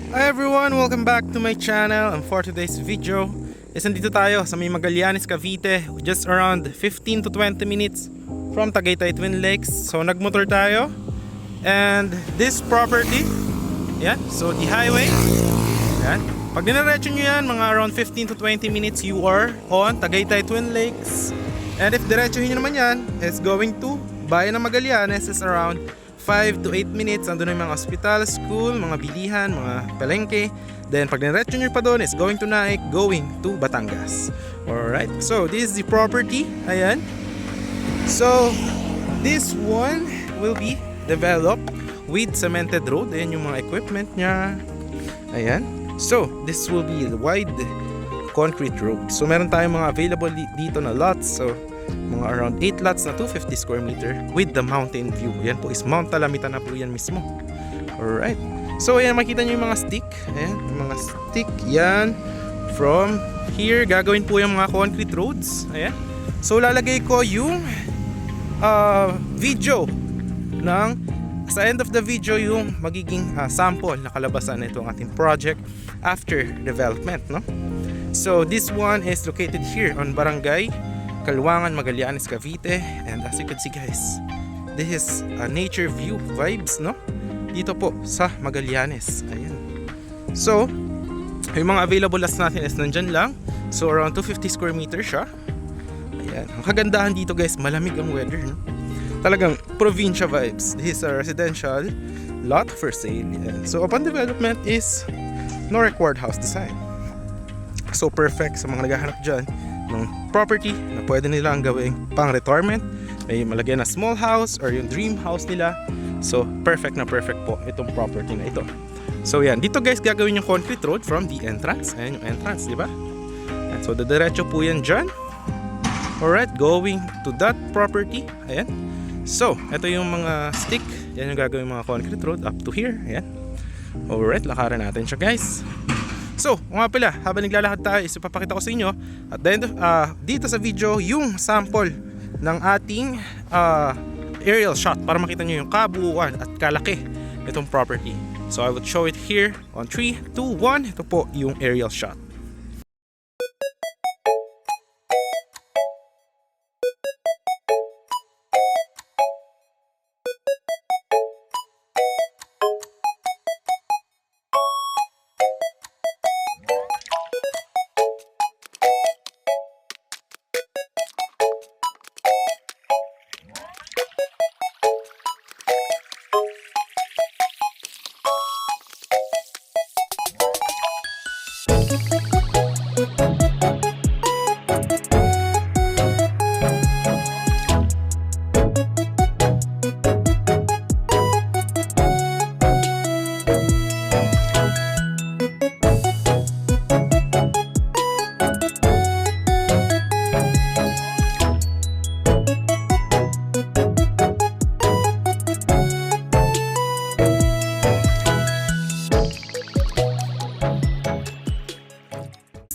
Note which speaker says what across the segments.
Speaker 1: Hi everyone! Welcome back to my channel, and for today's video is nandito tayo sa may Magallanes, Cavite, just around 15 to 20 minutes from Tagaytay Twin Lakes. So nagmotor tayo, and this property, yan, so the highway, yan, pag dinaretso nyo yan, mga around 15 to 20 minutes you are on Tagaytay Twin Lakes. And if diretsohin nyo naman yan, it's going to Bayan ng Magallanes is around 5 to 8 minutes. Andun yung mga hospital, school, mga bilihan, mga palengke. Then pag niretso nyo pa doon, is going to Naik, going to Batangas. Alright, so this is the property. Ayan. So this one will be developed with cemented road. Ayan yung mga equipment nya. Ayan. So this will be the wide concrete road. So meron tayong mga available dito na lots. So mga around 8 lots na 250 square meter with the mountain view. Yan po is Mount Talamitan na po yan mismo. Alright. So ayan, makita nyo yung mga stick. Ayan, yung mga stick yan. From here, gagawin po yung mga concrete roads. Ayan. So lalagay ko yung video ng sa end of the video yung magiging sample na kalabasan na itong ating project after development, no? So this one is located here on Barangay Kaluangan, Magallanes, Cavite. And as you can see guys, this is a nature view vibes, no? Dito po sa Magallanes. Ayan. So yung mga available lots natin is nandyan lang. So around 250 square meters siya. Ayan. Ang kagandahan dito guys, malamig ang weather, no? Talagang provincia vibes. This is a residential lot for sale. Ayan. So upon development is no required house design. So perfect sa mga naghahanap dyan ng property na pwede nilang gawing pang retirement, may malagyan na small house or yung dream house nila. So perfect na perfect po itong property na ito. So yan, dito guys gagawin yung concrete road from the entrance. Ayan yung entrance, di ba? And so diretso po yan dyan. Alright, going to that property. Ayan. So ito yung mga stick. Yan yung gagawin mga concrete road up to here. Ayan. Alright, lakaran natin siya guys. So, nga pala, habang naglalakad tayo, is ipapakita ko sa inyo at the end of, dito sa video yung sample ng ating aerial shot para makita nyo yung kabuuan at kalaki itong property. So, I will show it here on 3, 2, 1. Ito po yung aerial shot.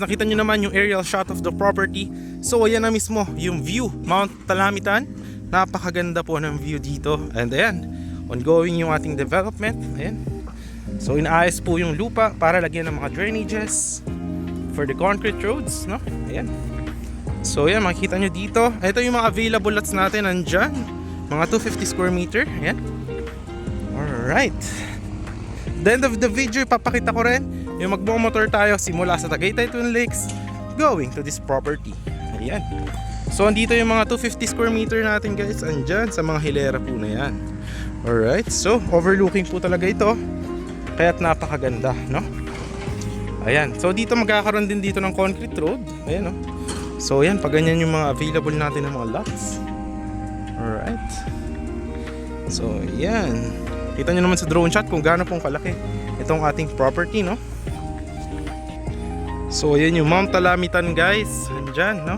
Speaker 1: Nakita nyo naman yung aerial shot of the property. So ayan na mismo yung view, Mount Talamitan. Napakaganda po ng view dito. And ayan, ongoing yung ating development. Ayan. So inaayos po yung lupa para lagyan ng mga drainages for the concrete roads, no? Ayan. So ayan, makikita nyo dito. Ito yung mga available lots natin nandyan. Mga 250 square meter. Ayan. Alright. The end of the video, ipapakita ko rin yung magmomotor tayo simula sa Tagaytay Twin Lakes going to this property. Ayan. So andito yung mga 250 square meter natin guys, andyan sa mga hilera po na yan. Alright, so overlooking po talaga ito, kaya't napakaganda, no? Ayan, so dito magkakaroon din dito ng concrete road. Ayan, no? So ayan, pag ganyan yung mga available natin ng mga lots. Alright. So ayan, kita nyo naman sa drone shot kung gaano pong kalaki itong ating property, no? So ayan yung Mount Talamitan guys, andyan, no?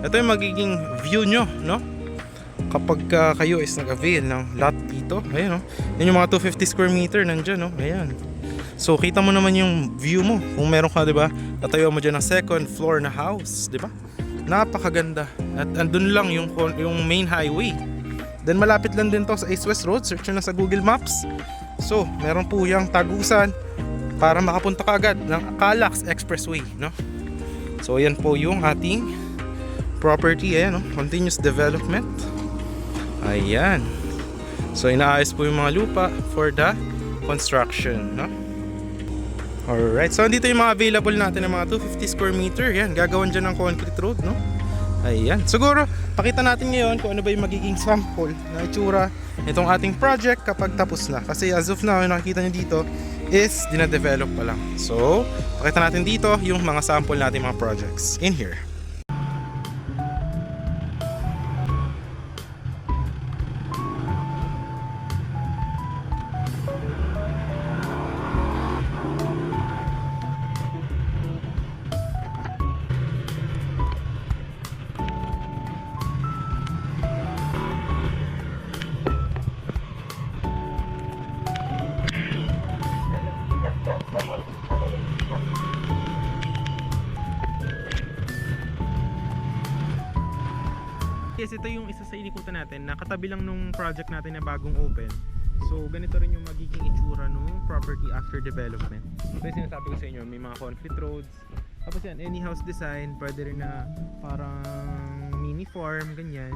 Speaker 1: Ito yung magiging view nyo, no? Kapag kayo is nag-avail ng lot dito. Ayan, no? Yan yung mga 250 square meter nandyan, no? Ayan. So kita mo naman yung view mo. Kung meron ka, diba, tatayo mo dyan ng second floor na house, diba? Napakaganda. At andun lang yung main highway. Then malapit lang din to sa East West Road. Search nyo na sa Google Maps. So meron po yung Tagusan para makapunta ka agad ng Calax Expressway, no? So ayan po yung ating property. Ayan, no? Continuous development. Ayan. So inaayos po yung mga lupa for the construction, no? Alright, so dito yung mga available natin ng mga 250 square meter. Yan, gagawin dyan ng concrete road, no? Ayan, siguro pakita natin ngayon kung ano ba yung magiging sample na itsura itong ating project kapag tapos na. Kasi as of now, yung nakikita nyo dito is dinadevelop pa lang. So, pakita natin dito yung mga sample natin mga projects in here. Yes, ito yung isa sa inikutan natin na katabi lang nung project natin na bagong open. So ganito rin yung magiging itsura nung property after development. So yung sinasabi ko sa inyo, may mga concrete roads. Tapos yan, any house design, pwede rin na parang mini farm, ganyan.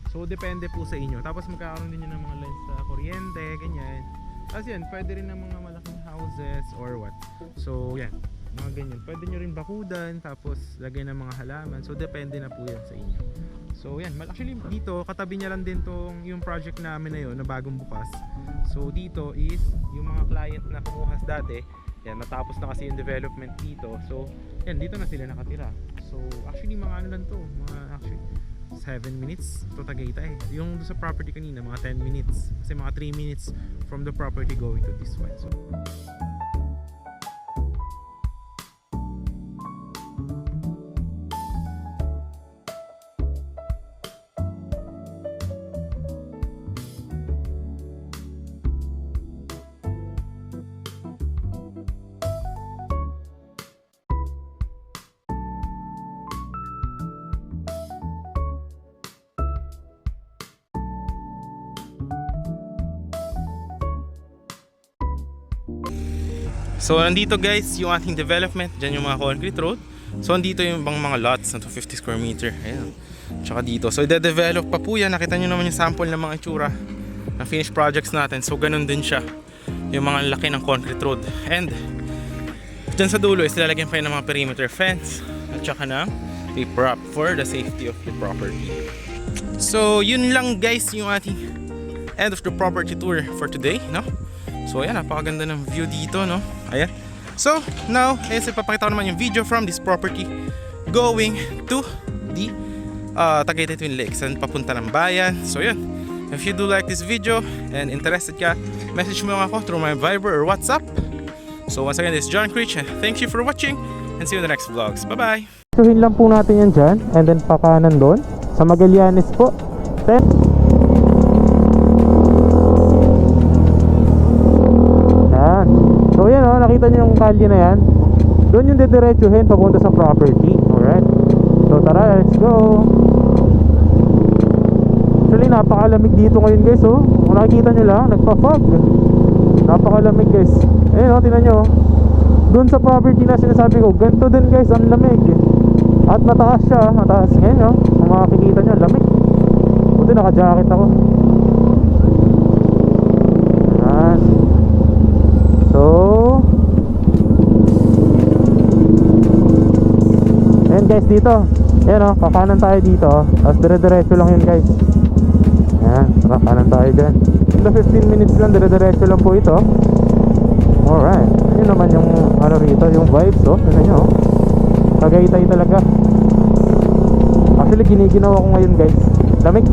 Speaker 1: So depende po sa inyo. Tapos magkakaroon din yun ng mga lines sa kuryente, ganyan. Tapos yan, pwede rin ng mga malaking houses or what. So yan, mga ganyan. Pwede nyo rin bakudan, tapos lagay ng mga halaman. So depende na po yan sa inyo. So yan, actually dito katabi niya lang din tong yung project namin na yun na bagong bukas. So dito is yung mga client na kumuha dati, yan natapos na kasi yung development dito. So yan, dito na sila nakatira. So actually mga ano lang to, mga actually 7 minutes to Tagaytay. Yung sa property kanina mga 10 minutes. Kasi mga 3 minutes from the property going to this one. So So nandito guys yung ating development. Diyan yung mga concrete road. So nandito yung mga lots na 250 square meter. Ayan. Tsaka dito. So i-develop pa po yan. Nakita nyo naman yung sample ng mga itsura ng finished projects natin. So ganun din siya. Yung mga laki ng concrete road. And dyan sa dulo is lalagyan pa yun ng mga perimeter fence. At tsaka ng a prop for the safety of the property. So yun lang guys yung ating end of the property tour for today, no? So ayan, napakaganda ng view dito, no? Ayan. So now, ipapakita ko naman yung video from this property going to the Tagaytay Twin Lakes and papunta ng bayan. So yun, if you do like this video and interested ka, message mo lang ako through my Viber or WhatsApp. So once again, this is John Creech. Thank you for watching and see you in the next vlogs. Bye bye. Tuhin lang po natin yan dyan and then pakanan doon sa Magallanes po. Then so yan o, nakita nyo yung kalye na yan. Doon yung dediretsuhin papunta sa property. Alright. So tara, let's go. Actually napakalamig dito ngayon guys oh. Kung nakikita nyo lang, nagpa-fog. Napakalamig guys. Ayun o, tinan nyo. Doon sa property na sinasabi ko, ganito din guys, ang lamig. At mataas siya, mataas. Ngayon o, kung makikita nyo, lamig. Buti naka-jacket ako. Ayan. So ayan guys dito. Ayan o, kakanan tayo dito. Tapos dire-diretso lang yun guys. Ayan, kakanan tayo dyan. 15 minutes lang, dire-diretso lang po ito. Alright. Yun naman yung ano rito, yung vibes oh. Tignan nyo oh. Tagaytay talaga. Actually giniginawa ko ngayon guys. Lamig.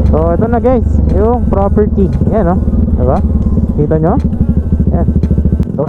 Speaker 1: So ito na guys, yung property. Yan o, diba? Kita nyo? Yan. So,